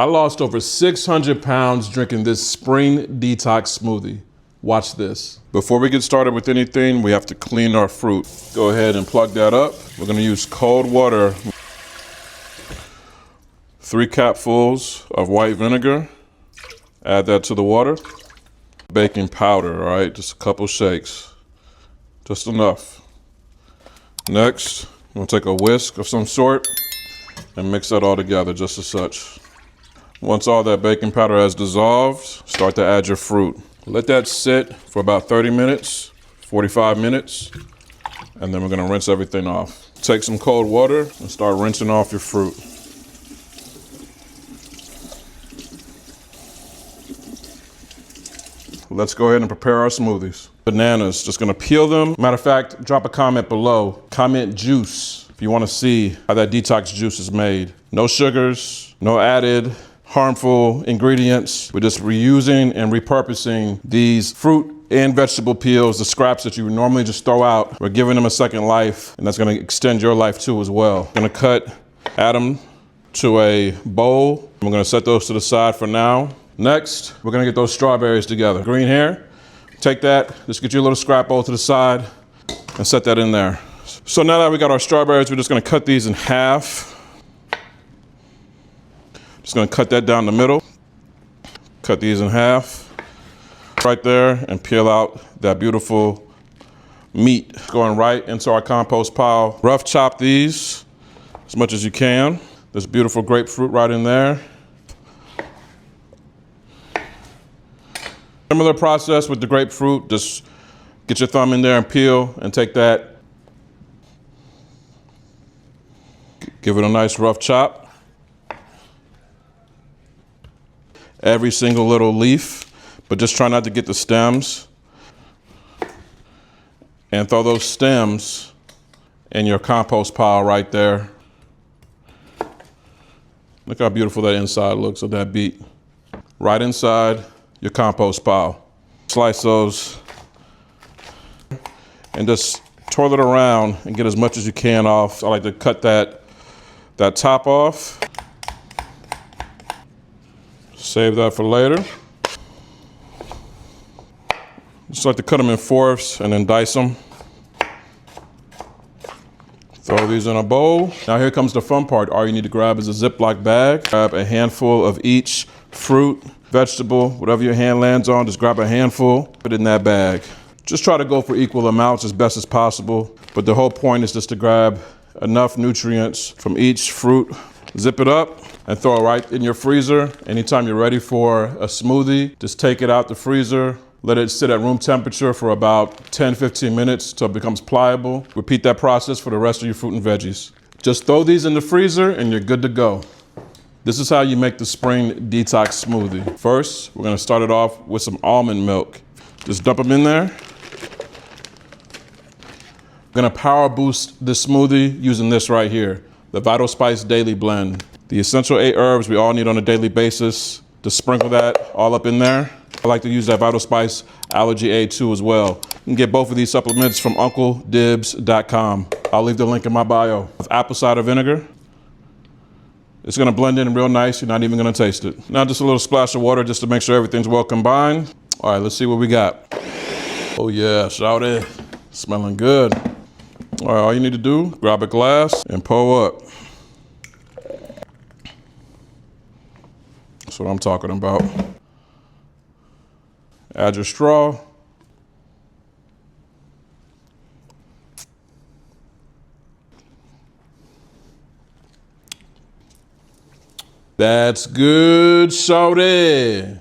I lost over 600 pounds drinking this spring detox smoothie. Watch this. Before we get started with anything, we have to clean our fruit. Go ahead and plug that up. We're gonna use cold water. 3 capfuls of white vinegar. Add that to the water. Baking powder, all right? Just a couple shakes. Just enough. Next, I'm gonna take a whisk of some sort and mix that all together just as such. Once all that baking powder has dissolved, start to add your fruit. Let that sit for about 30 minutes, 45 minutes, and then we're gonna rinse everything off. Take some cold water and start rinsing off your fruit. Let's go ahead and prepare our smoothies. Bananas, just gonna peel them. Matter of fact, drop a comment below. Comment juice if you wanna see how that detox juice is made. No sugars, no added harmful ingredients. We're just reusing and repurposing these fruit and vegetable peels, the scraps that you would normally just throw out. We're giving them a second life, and that's gonna extend your life too as well. Gonna add them to a bowl. We're gonna set those to the side for now. Next, we're gonna get those strawberries together. Green here, take that, just get your little scrap bowl to the side and set that in there. So now that we got our strawberries, we're just gonna cut these in half. Just gonna cut that down the middle. Cut these in half right there and peel out that beautiful meat going right into our compost pile. Rough chop these as much as you can. This beautiful grapefruit right in there. Similar process with the grapefruit. Just get your thumb in there and peel and take that. Give it a nice rough chop. Every single little leaf, but just try not to get the stems. And throw those stems in your compost pile right there. Look how beautiful that inside looks of that beet. Right inside your compost pile. Slice those and just twirl it around and get as much as you can off. I like to cut that top off. Save that for later. Just like to cut them in fourths and then dice them. Throw these in a bowl. Now here comes the fun part. All you need to grab is a Ziploc bag. Grab a handful of each fruit, vegetable, whatever your hand lands on, just grab a handful, put it in that bag. Just try to go for equal amounts as best as possible. But the whole point is just to grab enough nutrients from each fruit, zip it up, and throw it right in your freezer. Anytime you're ready for a smoothie, just take it out the freezer, let it sit at room temperature for about 10-15 minutes till it becomes pliable. Repeat that process for the rest of your fruit and veggies. Just throw these in the freezer and you're good to go. This is how you make the spring detox smoothie. First, we're gonna start it off with some almond milk. Just dump them in there. I'm gonna power boost this smoothie using this right here, the Vital Spice Daily Blend. The essential 8 herbs we all need on a daily basis. Just sprinkle that all up in there. I like to use that Vital Spice Allergy Aid too as well. You can get both of these supplements from UncleDibs.com. I'll leave the link in my bio. With apple cider vinegar. It's gonna blend in real nice. You're not even gonna taste it. Now just a little splash of water just to make sure everything's well combined. All right, let's see what we got. Oh yeah, shout it. Smelling good. All right, all you need to do, grab a glass and pour up. That's what I'm talking about. Add your straw. That's good, shorty.